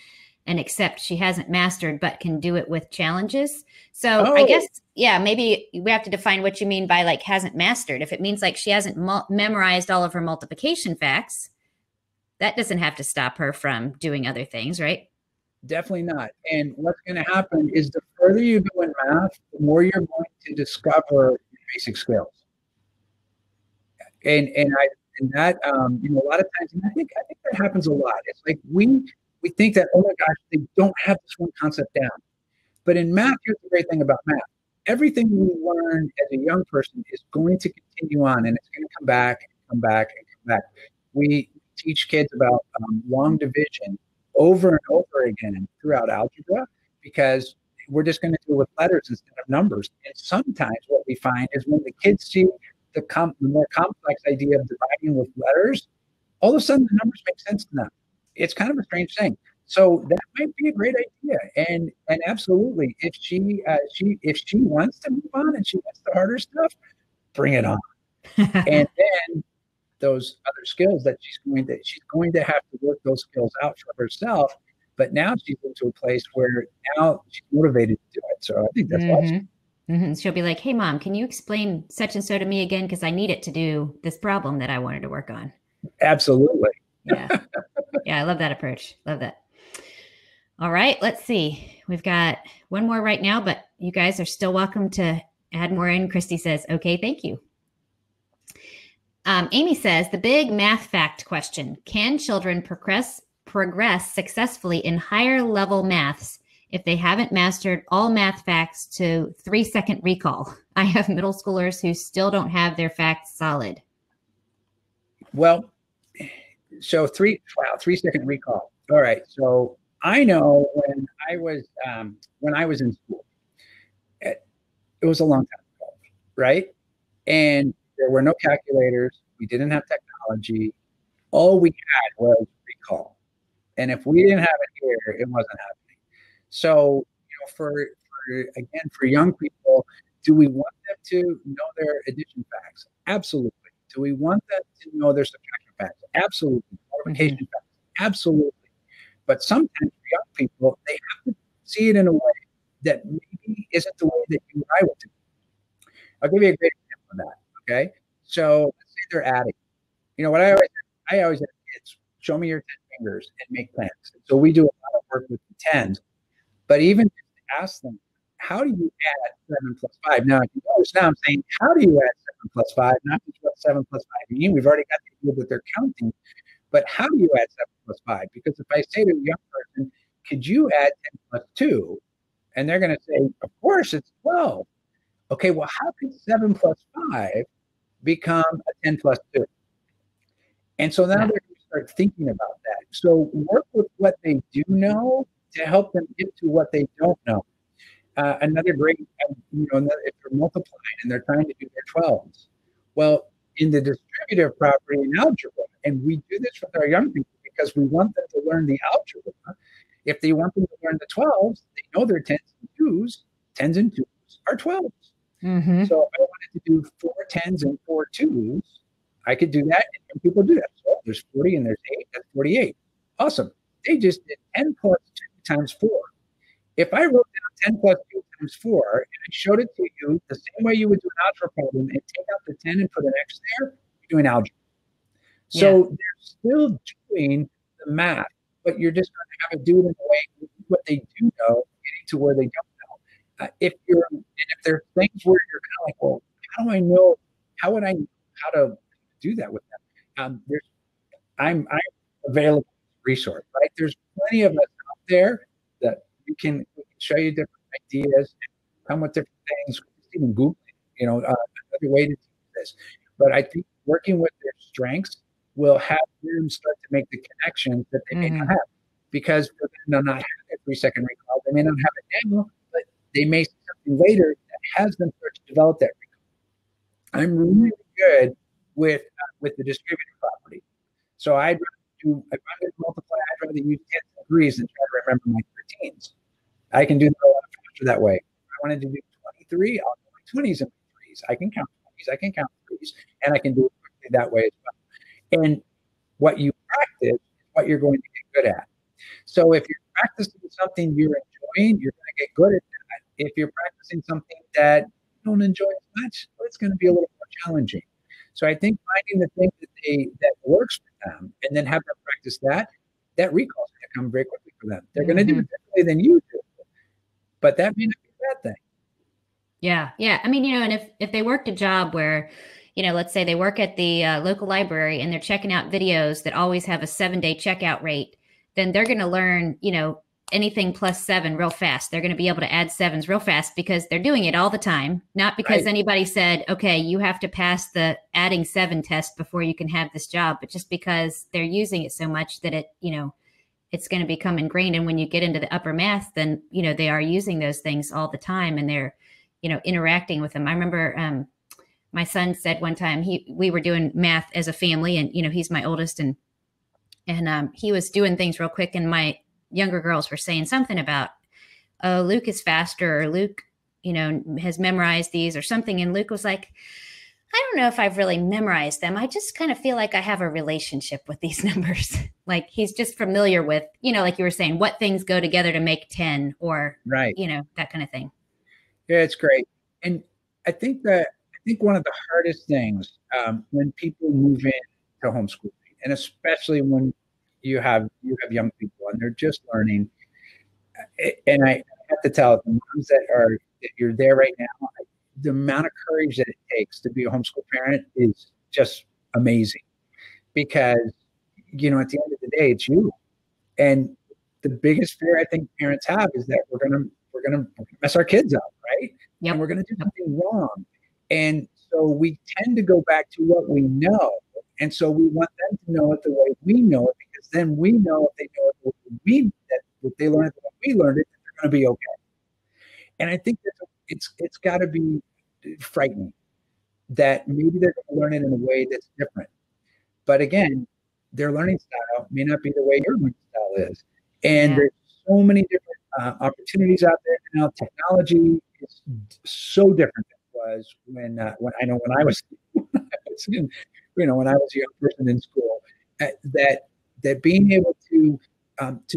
and accept she hasn't mastered, but can do it with challenges. So I guess, yeah, maybe we have to define what you mean by like hasn't mastered. If it means like she hasn't memorized all of her multiplication facts, that doesn't have to stop her from doing other things, right? Definitely not. And what's going to happen is the further you go in math, the more you're going to discover your basic skills. And that you know, a lot of times, and I think that happens a lot. It's like we think that, oh my gosh, they don't have this one concept down. But in math, here's the great thing about math. Everything we learn as a young person is going to continue on, and it's going to come back and come back and come back. We teach kids about long division over and over again throughout algebra because we're just going to do it with letters instead of numbers. And sometimes what we find is when the kids see the more complex idea of dividing with letters, all of a sudden the numbers make sense to them. It's kind of a strange thing. So that might be a great idea. And absolutely, if she wants to move on and she wants the harder stuff, bring it on. And then those other skills that she's going to have to work those skills out for herself. But now she's into a place where now she's motivated to do it. So I think that's awesome. Mm-hmm. She'll be like, hey, Mom, can you explain such and so to me again? Because I need it to do this problem that I wanted to work on. Absolutely. Yeah. Yeah, I love that approach. Love that. All right, let's see. We've got one more right now, but you guys are still welcome to add more in. Christy says, okay, thank you. Amy says, the big math fact question, can children progress successfully in higher level maths if they haven't mastered all math facts to 3-second recall? I have middle schoolers who still don't have their facts solid. Well, so 3-second recall. All right. So I know when I was in school, it was a long time ago, right? And there were no calculators. We didn't have technology. All we had was recall. And if we didn't have it here, it wasn't happening. So, for young people, do we want them to know their addition facts? Absolutely. Do we want them to know their subtraction facts? Absolutely. Multiplication facts? Absolutely. But sometimes for young people, they have to see it in a way that maybe isn't the way that you and I would do it. I'll give you a great example of that. Okay. So let's say they're adding. You know what I always have kids show me your 10 fingers and make plans. So we do a lot of work with the 10s. But even just ask them, how do you add 7 plus 5? Now, if you notice now I'm saying, how do you add 7 plus 5? Not just what 7 plus 5 mean. We've already got the idea that they're counting. But how do you add 7 plus 5? Because if I say to a young person, could you add 10 plus 2? And they're going to say, of course, it's 12. Okay, well, how could 7 plus 5 become a 10 plus 2? And so now they're going to start thinking about that. So work with what they do know to help them get to what they don't know. Another great, if they're multiplying and they're trying to do their 12s. Well, in the distributive property in algebra, and we do this with our young people because we want them to learn the algebra. If they want them to learn the 12s, they know their 10s and 2s. 10s and 2s are 12s. Mm-hmm. So if I wanted to do 4 10s and 4 2s, I could do that, and people do that. So there's 40 and there's 8, that's 48. Awesome. They just did 10 plus 2 times 4. If I wrote down 10 plus 2 times 4 and I showed it to you the same way you would do an algebra problem and take out the 10 and put an X there, you're doing algebra. So they're still doing the math, but you're just going to have it do it in a way what they do know, getting to where they don't know. If there's things where you're kind of like, well, how do I know? How would I know how to do that with them? I'm available as a resource, right? There's plenty of us out there that we can show you different ideas. come with different things, even Googling, another way to do this. But I think working with their strengths will have them start to make the connections that they may not have. Because for them to not have a 3-second recall, they may not have it now, but they may see something later that has them start to develop that recall. I'm really good with the distributed property. So I'd rather multiply, I'd rather use 10s and 3s than try to remember my 13s. I can do that a lot faster that way. If I wanted to do 23, I'll do my 20s and my 3s. I can count 20s, I can count 3s, and I can do it quickly that way as well. And what you practice is what you're going to get good at. So if you're practicing something you're enjoying, you're going to get good at that. If you're practicing something that you don't enjoy as much, well, it's going to be a little more challenging. So I think finding the thing that works for them and then have them practice that recall is going to come very quickly for them. They're going to do it differently than you do, but that may not be a bad thing. Yeah. Yeah. I mean, and if they worked a job where, let's say they work at the local library and they're checking out videos that always have a 7-day checkout rate, then they're going to learn, anything +7 real fast. They're going to be able to add 7s real fast because they're doing it all the time. Not because anybody said, okay, you have to pass the adding 7 test before you can have this job, but just because they're using it so much that it, it's going to become ingrained. And when you get into the upper math, then, they are using those things all the time and they're, interacting with them. I remember my son said one time we were doing math as a family and, he's my oldest and he was doing things real quick. And my younger girls were saying something about, oh, Luke is faster or Luke, has memorized these or something. And Luke was like, I don't know if I've really memorized them. I just kind of feel like I have a relationship with these numbers. Like he's just familiar with, like you were saying, what things go together to make 10 or, that kind of thing. Yeah, it's great. And I think one of the hardest things when people move into homeschooling, and especially when you have young people and they're just learning, and I have to tell the moms that you're there right now, the amount of courage that it takes to be a homeschool parent is just amazing. Because at the end of the day, it's you. And the biggest fear I think parents have is that we're gonna mess our kids up, right? Yep. And we're gonna do something wrong. And so we tend to go back to what we know. And so we want them to know it the way we know it, because then we know if they know it the way if they learn it the way we learned it, they're going to be okay. And I think that it's got to be frightening that maybe they're going to learn it in a way that's different. But again, their learning style may not be the way your learning style is. And there's so many different opportunities out there now. Technology is so different than it was when I was when I was a young person in school. That being able to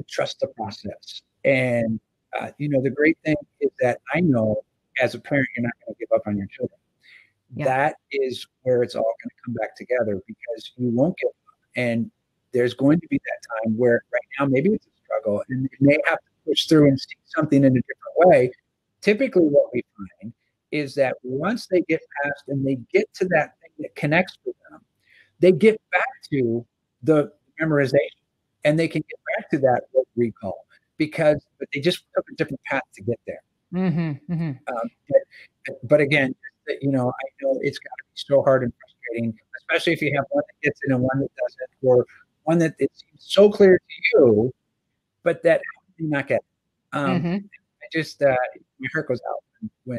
trust the process, and the great thing is that I know as a parent you're not going to give up on your children. Yeah. That is where it's all going to come back together, because you won't give up, and there's going to be that time where right now maybe it's a struggle and they may have to push through and see something in a different way. Typically what we find is that once they get past and they get to that thing that connects with them, they get back to the memorization and they can get back to that recall, but they just took a different path to get there. Mm-hmm, mm-hmm. But again, I know it's got to be so hard and frustrating, especially if you have one that gets it and one that doesn't, or one that it seems so clear to you, but that you not get. I just my heart goes out when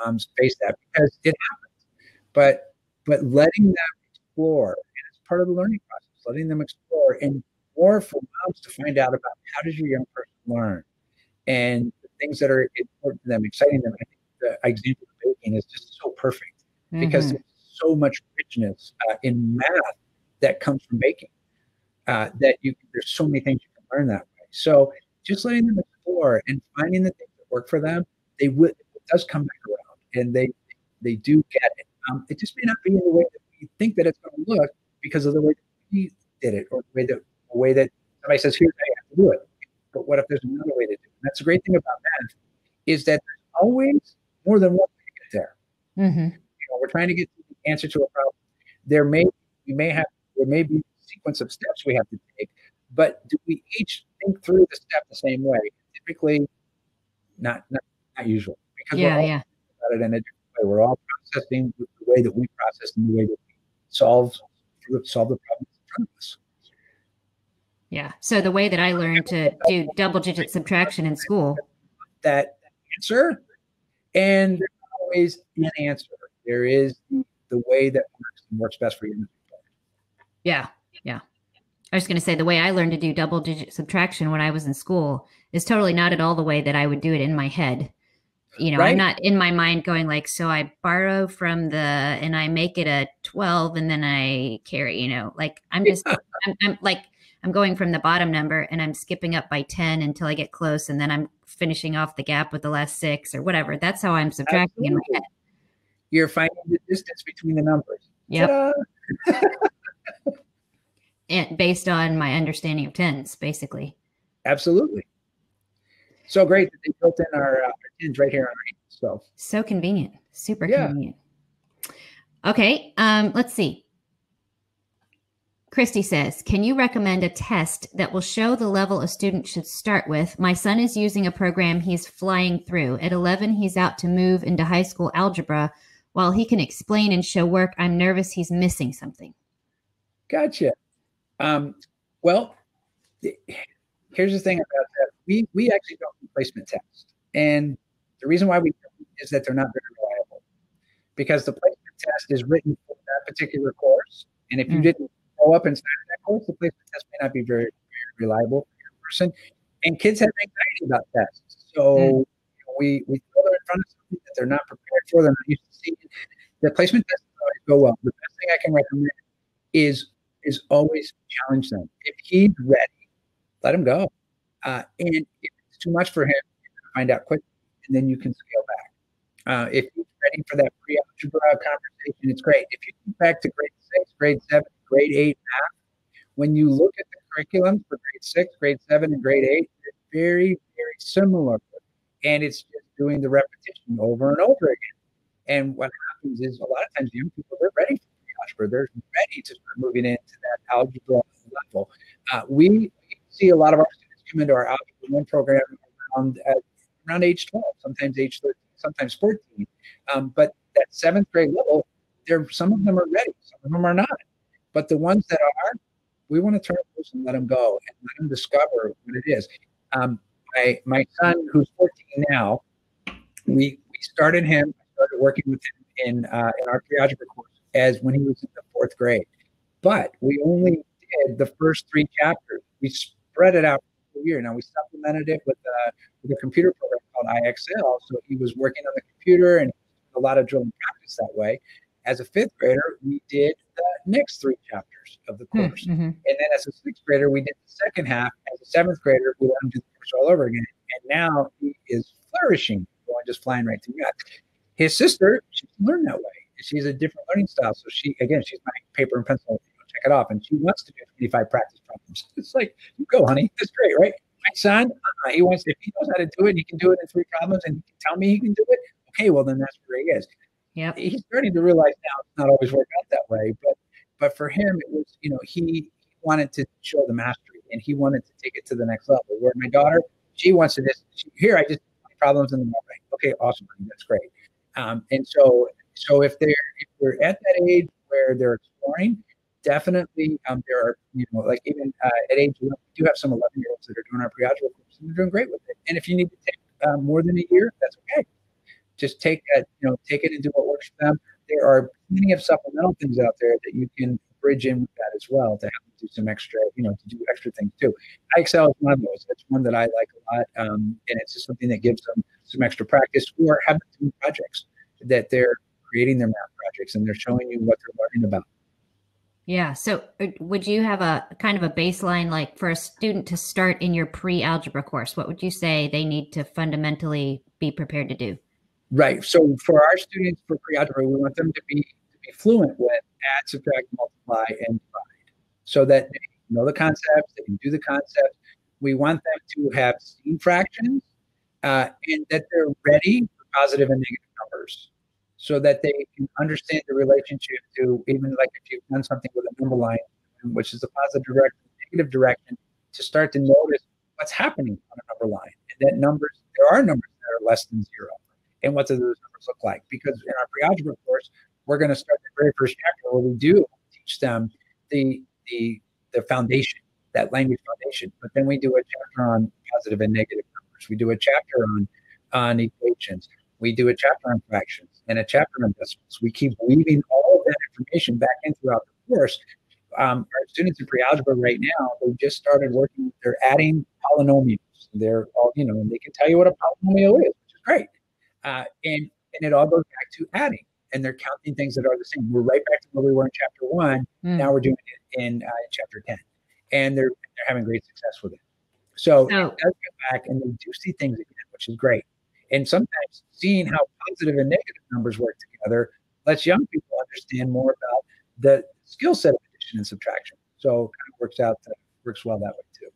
moms face that, because it happens. But letting them explore, and it's part of the learning process, letting them explore, and more for moms to find out about how does your young person learn, and the things that are important to them, exciting them. I think the example of baking is just so perfect, because there's so much richness in math that comes from baking, that there's so many things you can learn that way. So just letting them explore and finding the things that work for them, it does come back around, and they do get it. It just may not be in the way that we think that it's going to look, because of the way that we did it, or the way that somebody says, here's how you have to do it. But what if there's another way to do it? And that's the great thing about math, is that there's always more than one way to get there. Mm-hmm. We're trying to get to the answer to a problem. There may be a sequence of steps we have to take, but do we each think through the step the same way? Typically, not usually, because we're all Yeah. about it in a different way. We're all processing the way that we process and the way that we solve the problems in front of us. Yeah. So the way that I learned to do double digit subtraction in school. That answer, and there's always an answer. There is the way that works best for you. Yeah. Yeah. I was going to say the way I learned to do double digit subtraction when I was in school is totally not at all the way that I would do it in my head. Right? I'm not in my mind going like, so I borrow from and I make it a 12 and then I carry, like I'm just, I'm like, I'm going from the bottom number and I'm skipping up by 10 until I get close. And then I'm finishing off the gap with the last 6 or whatever. That's how I'm subtracting in my head. You're finding the distance between the numbers. Yep. And based on my understanding of tens, basically. Absolutely. So great that they built in our tens right here on our hands. So convenient. Super convenient. Okay. Let's see. Christy says, can you recommend a test that will show the level a student should start with? My son is using a program he's flying through. At 11, he's out to move into high school algebra. While he can explain and show work, I'm nervous he's missing something. Gotcha. Well, here's the thing about that. We actually don't do placement tests. And the reason why we don't is that they're not very reliable. Because the placement test is written for that particular course. And if you didn't grow up inside of that course, the placement test may not be very, very reliable for your person. And kids have anxiety about tests. So we throw them in front of something that they're not prepared for, they're not used to seeing. The placement test doesn't always go well. The best thing I can recommend is always challenge them. If he's ready, let him go. And if it's too much for him, you can find out quickly, and then you can scale back. If he's ready for that pre-algebra conversation, it's great. If you think back to grade 6, grade 7, grade 8 math, when you look at the curriculum for grade 6, grade 7, and grade 8, they're very, very similar. And it's just doing the repetition over and over again. And what happens is a lot of times young people, they're ready for pre-algebra. They're ready to start moving into that algebra level. We see a lot of our students come into our Algebra 1 program around age 12, sometimes age 13, sometimes 14. But that 7th grade level, some of them are ready, some of them are not. But the ones that are, we want to turn loose and let them go and let them discover what it is. My son, who's 14 now, we started working with him in our pre-algebra course as when he was in the 4th grade. But we only did the first 3 chapters. We spread it out for a year. Now we supplemented it with a computer program called IXL. So he was working on the computer and a lot of drill and practice that way. As a 5th grader, we did the next 3 chapters of the course. And then as a 6th grader, we did the second half. As a 7th grader, we let him do the course all over again. And now he is flourishing, going just flying right through that. His sister, she learned that way. She's a different learning style. So she's my paper and pencil, check it off. And she wants to do 25 practice problems. It's like, you go, honey. That's great, right? My son, if he knows how to do it, he can do it in 3 problems and he can tell me he can do it. Okay, well, then that's where he is. Yep. He's starting to realize now it's not always worked out that way. But for him, it was, he wanted to show the mastery and he wanted to take it to the next level. Where my daughter, she wants to here, I just do problems in the morning. Okay, awesome. That's great. And so if they're at that age where they're exploring, definitely there are, like even at age 11, we do have some 11-year-olds that are doing our pre-algebra course and they're doing great with it. And if you need to take more than a year, that's okay. Just take it and do what works for them. There are plenty of supplemental things out there that you can bridge in with that as well to have them do some extra, to do extra things too. IXL is one of those. That's one that I like a lot. And it's just something that gives them some extra practice, or have them do projects that they're creating their math projects and they're showing you what they're learning about. Yeah. So would you have a kind of a baseline, like for a student to start in your pre-algebra course, what would you say they need to fundamentally be prepared to do? Right. So for our students for pre-algebra, we want them to be fluent with add, subtract, multiply, and divide, so that they know the concepts, they can do the concepts. We want them to have seen fractions and that they're ready for positive and negative numbers, so that they can understand the relationship to, even like if you've done something with a number line, which is the positive direction, negative direction, to start to notice what's happening on a number line. And that there are numbers that are less than 0. and what do those numbers look like? Because in our pre-algebra course, we're going to start the very first chapter where we do teach them the foundation, that language foundation. But then we do a chapter on positive and negative numbers. We do a chapter on equations. We do a chapter on fractions and a chapter on decimals. We keep weaving all of that information back in throughout the course. Our students in pre-algebra right now, they just started working. They're adding polynomials. They're all, and they can tell you what a polynomial is, which is great. And it all goes back to adding, and they're counting things that are the same. We're right back to where we were in chapter 1. Now we're doing it in chapter 10, and they're having great success with it. So it does get back, and they do see things again, which is great. And sometimes seeing how positive and negative numbers work together lets young people understand more about the skill set of addition and subtraction. So it kind of works well that way too.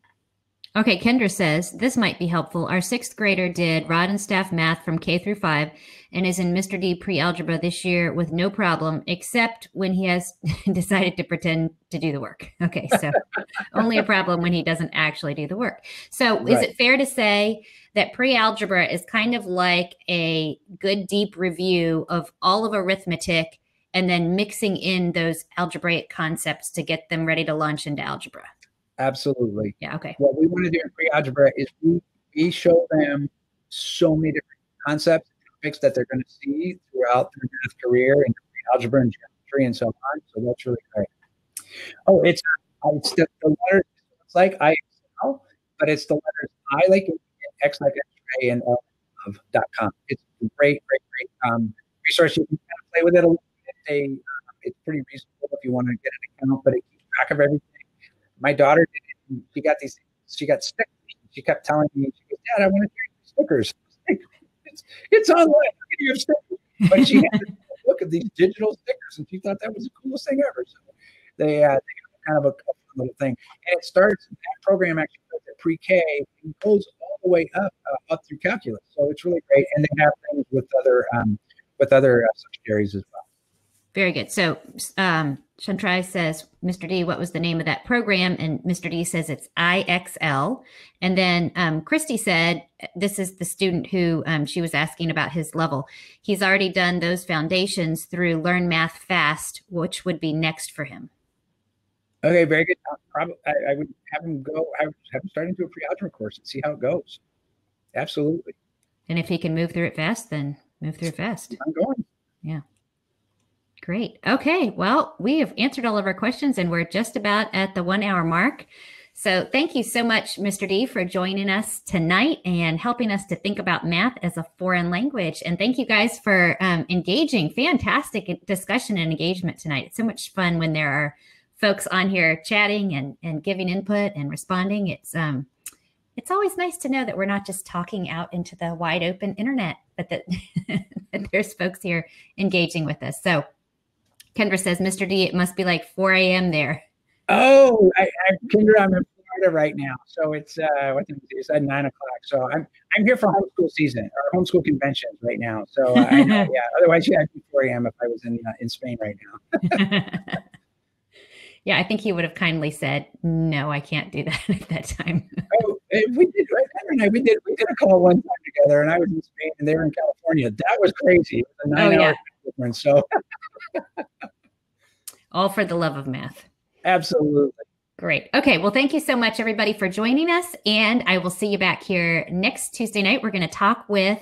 Okay, Kendra says, this might be helpful. Our 6th grader did rod and staff math from K through 5 and is in Mr. D pre-algebra this year with no problem, except when he has decided to pretend to do the work. Okay, so only a problem when he doesn't actually do the work. So is it fair to say that pre-algebra is kind of like a good deep review of all of arithmetic and then mixing in those algebraic concepts to get them ready to launch into algebra? Absolutely. Yeah. Okay. What we want to do in pre-algebra is we show them so many different concepts and topics that they're going to see throughout their math career and pre-algebra and geometry and so on. So that's really great. Oh, it's the letter. It's like IXL, but it's the letters I like it, X like X-ray, and L.com. It's a great resource. You can kind of play with it a little bit. It's pretty reasonable if you want to get an account, but it keeps track of everything. My daughter did it. She got these. She got stickers. She kept telling me, she goes, "Dad, I want to take stickers." It's online. Look at your stickers. But she had to look at these digital stickers, and she thought that was the coolest thing ever. So they got kind of a little thing. And it starts. That program actually starts at pre-K and goes all the way up through calculus. So it's really great. And they have things with other subsidiaries as well. Very good. So Shantrai says, Mr. D, what was the name of that program? And Mr. D says it's IXL. And then Christy said, this is the student who she was asking about his level. He's already done those foundations through Learn Math Fast, which would be next for him. Okay, very good. I would have him have him start into a pre-algebra course and see how it goes. Absolutely. And if he can move through it fast, then move through it fast. I'm going. Yeah. Great. Okay. Well, we have answered all of our questions and we're just about at the 1 hour mark. So thank you so much, Mr. D, for joining us tonight and helping us to think about math as a foreign language. And thank you guys for engaging. Fantastic discussion and engagement tonight. It's so much fun when there are folks on here chatting and giving input and responding. It's always nice to know that we're not just talking out into the wide open internet, but that, that there's folks here engaging with us. So Kendra says, Mr. D, it must be like 4 a.m. there. Oh, Kendra, I'm in Florida right now. So it's, what time is it? It's at 9 o'clock. So I'm here for homeschool season or homeschool conventions right now. So I know, yeah. Otherwise, yeah, it'd be 4 a.m. if I was in Spain right now. Yeah, I think he would have kindly said, no, I can't do that at that time. Oh, we did, right? Kendra and I, we did a call one time together, and I was in Spain and they were in California. That was crazy. It was a 9-hour difference. So all for the love of math. Absolutely. Great. Okay. Well, thank you so much, everybody, for joining us. And I will see you back here next Tuesday night. We're going to talk with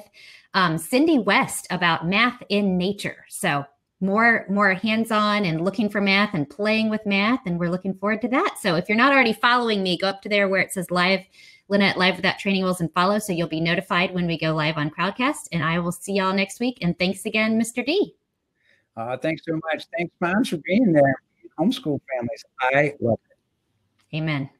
Cindy West about math in nature. So more hands-on and looking for math and playing with math. And we're looking forward to that. So if you're not already following me, go up to there where it says live, Lynette Live Without Training Wheels, and follow. So you'll be notified when we go live on Crowdcast. And I will see y'all next week. And thanks again, Mr. D. Thanks so much. Thanks, Moms, for being there. Homeschool families. I love it. Amen.